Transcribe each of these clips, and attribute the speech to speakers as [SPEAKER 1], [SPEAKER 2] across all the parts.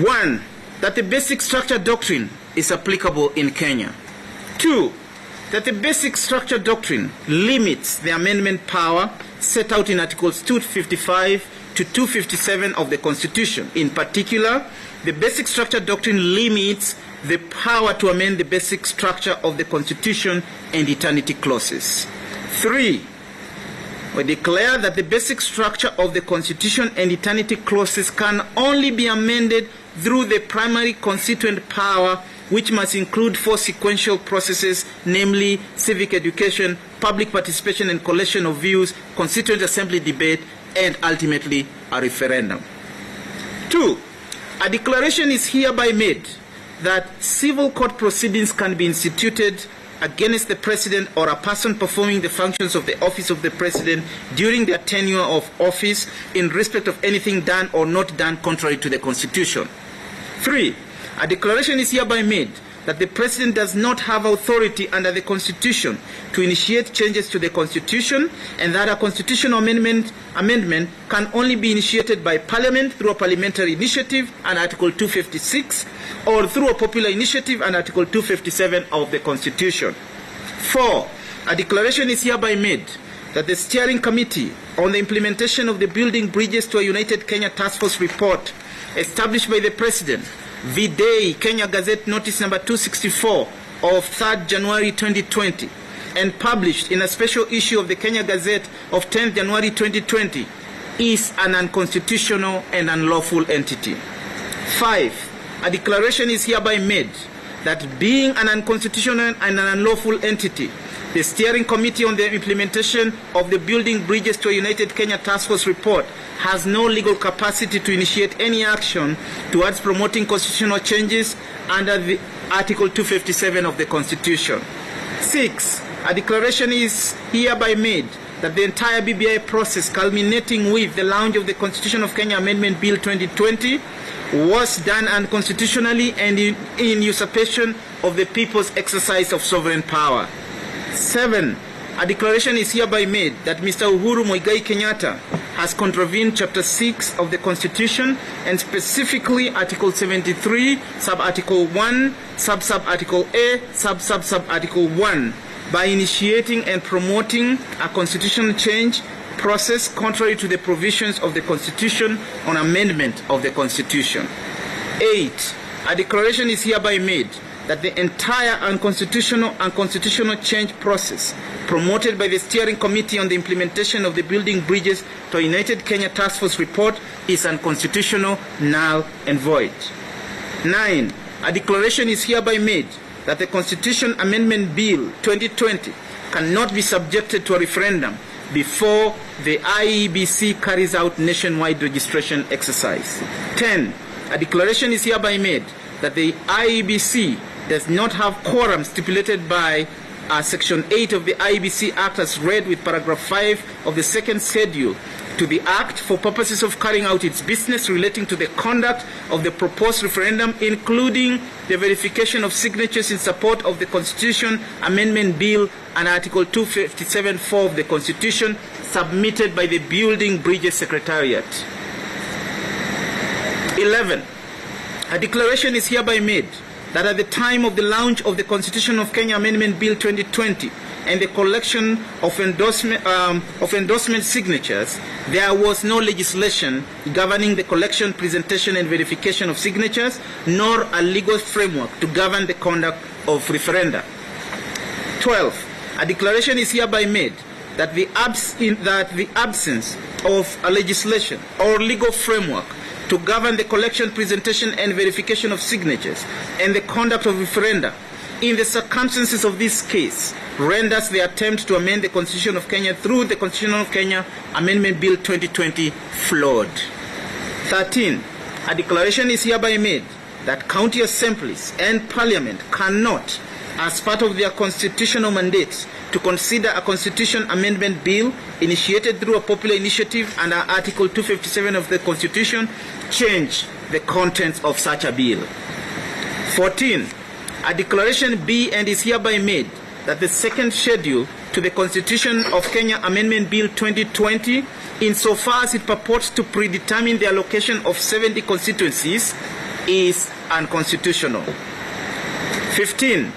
[SPEAKER 1] 1. That the basic structure doctrine is applicable in Kenya. 2. That the basic structure doctrine limits the amendment power set out in Articles 255 to 257 of the Constitution. In particular, the basic structure doctrine limits the power to amend the basic structure of the Constitution and eternity clauses. 3. We declare that the basic structure of the Constitution and eternity clauses can only be amended through the primary constituent power, which must include 4 sequential processes, namely civic education, public participation and collection of views, constituent assembly debate, and ultimately a referendum. 2. A declaration is hereby made that civil court proceedings can be instituted against the President or a person performing the functions of the office of the President during their tenure of office in respect of anything done or not done contrary to the Constitution. 3. A declaration is hereby made that the President does not have authority under the Constitution to initiate changes to the Constitution, and that a constitutional amendment can only be initiated by Parliament through a parliamentary initiative and Article 256, or through a popular initiative and Article 257 of the Constitution. 4. A declaration is hereby made that the Steering Committee on the implementation of the Building Bridges to a United Kenya Task Force report established by the President, V-Day, Kenya Gazette Notice number 264 of 3rd January 2020, and published in a special issue of the Kenya Gazette of 10th January 2020, is an unconstitutional and unlawful entity. 5. A declaration is hereby made that being an unconstitutional and an unlawful entity, the Steering Committee on the implementation of the Building Bridges to a United Kenya Task Force report has no legal capacity to initiate any action towards promoting constitutional changes under the Article 257 of the Constitution. 6. A declaration is hereby made that the entire BBI process culminating with the launch of the Constitution of Kenya Amendment Bill 2020 was done unconstitutionally and in usurpation of the people's exercise of sovereign power. 7. A declaration is hereby made that Mr. Uhuru Muigai Kenyatta has contravened Chapter 6 of the Constitution, and specifically Article 73, Sub-Article 1, Sub-Article A, Sub-Article 1, by initiating and promoting a constitutional change process contrary to the provisions of the Constitution on amendment of the Constitution. 8. A declaration is hereby made that the entire unconstitutional change process promoted by the Steering Committee on the implementation of the Building Bridges to a United Kenya Task Force report is unconstitutional, null, and void. 9. A declaration is hereby made that the Constitution Amendment Bill 2020 cannot be subjected to a referendum before the IEBC carries out nationwide registration exercise. 10. A declaration is hereby made that the IEBC does not have quorum stipulated by Section 8 of the IEBC Act as read with Paragraph 5 of the second schedule to the Act for purposes of carrying out its business relating to the conduct of the proposed referendum, including the verification of signatures in support of the Constitution Amendment Bill and Article 257(4) of the Constitution submitted by the Building Bridges Secretariat. 11. A declaration is hereby made that at the time of the launch of the Constitution of Kenya Amendment Bill 2020 and the collection of endorsement signatures, there was no legislation governing the collection, presentation, and verification of signatures, nor a legal framework to govern the conduct of referenda. 12. A declaration is hereby made that the absence of a legislation or legal framework to govern the collection, presentation, and verification of signatures and the conduct of referenda in the circumstances of this case renders the attempt to amend the Constitution of Kenya through the Constitution of Kenya Amendment Bill 2020 flawed. 13. A declaration is hereby made that county assemblies and parliament cannot, as part of their constitutional mandates, to consider a constitution amendment bill initiated through a popular initiative under Article 257 of the Constitution, change the contents of such a bill. 14. A declaration be and is hereby made that the second schedule to the Constitution of Kenya Amendment Bill 2020, insofar as it purports to predetermine the allocation of 70 constituencies is unconstitutional. 15.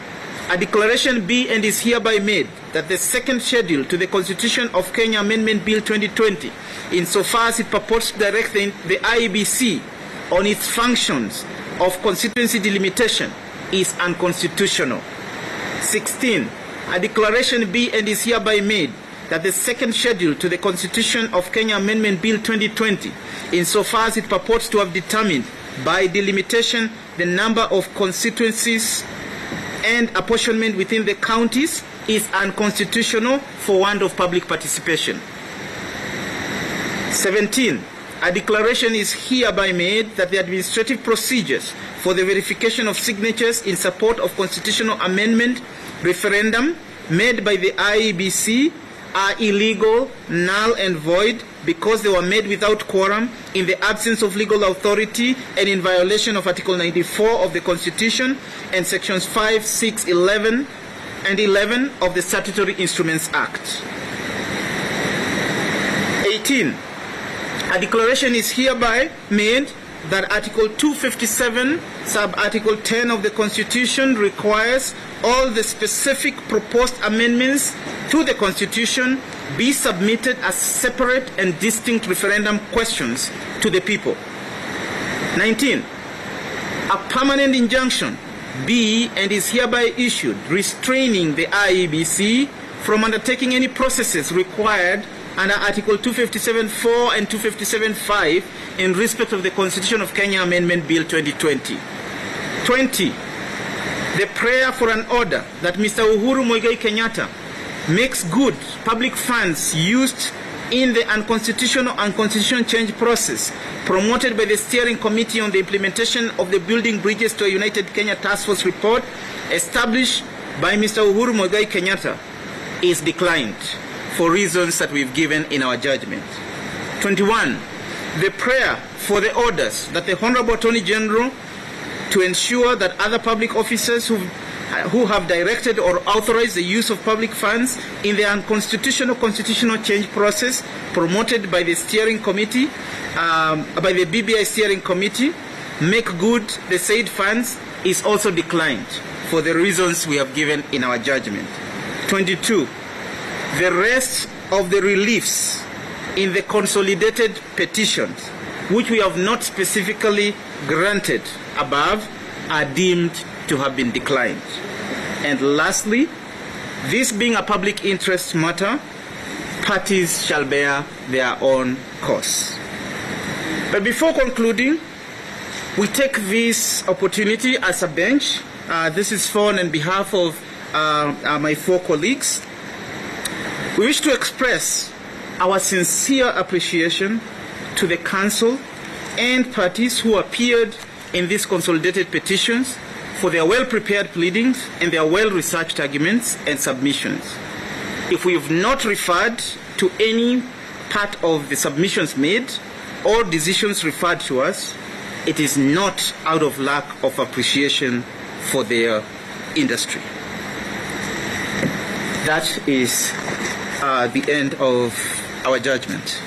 [SPEAKER 1] A declaration be and is hereby made that the second schedule to the Constitution of Kenya Amendment Bill 2020, insofar as it purports to direct the IEBC on its functions of constituency delimitation, is unconstitutional. 16. A declaration be and is hereby made that the second schedule to the Constitution of Kenya Amendment Bill 2020, insofar as it purports to have determined by delimitation the number of constituencies and apportionment within the counties, is unconstitutional for want of public participation. 17. A declaration is hereby made that the administrative procedures for the verification of signatures in support of constitutional amendment referendum made by the IEBC are illegal, null and void because they were made without quorum, in the absence of legal authority, and in violation of Article 94 of the Constitution and Sections 5, 6, 11 and 11 of the Statutory Instruments Act. 18. A declaration is hereby made that Article 257, sub-Article 10 of the Constitution requires all the specific proposed amendments to the Constitution be submitted as separate and distinct referendum questions to the people. 19. A permanent injunction be and is hereby issued restraining the IEBC from undertaking any processes required under Article 257.4 and 257.5 in respect of the Constitution of Kenya Amendment Bill 2020. 20. The prayer for an order that Mr. Uhuru Muigai Kenyatta makes good public funds used in the unconstitutional and constitution change process promoted by the Steering Committee on the Implementation of the Building Bridges to a United Kenya Task Force report established by Mr. Uhuru Muigai Kenyatta is declined for reasons that we've given in our judgment. 21. The prayer for the orders that the Honorable Attorney General to ensure that other public officers who have directed or authorized the use of public funds in the unconstitutional constitutional change process promoted by the Steering Committee, by the BBI Steering Committee, make good the said funds is also declined for the reasons we have given in our judgment. 22. The rest of the reliefs in the consolidated petitions, which we have not specifically granted above, are deemed to have been declined. And lastly, this being a public interest matter, parties shall bear their own costs. But before concluding, we take this opportunity as a bench. This is on behalf of my four colleagues. We wish to express our sincere appreciation to the Council and parties who appeared in these consolidated petitions for their well-prepared pleadings and their well-researched arguments and submissions. If we have not referred to any part of the submissions made or decisions referred to us, it is not out of lack of appreciation for their industry. That is the end of our judgment.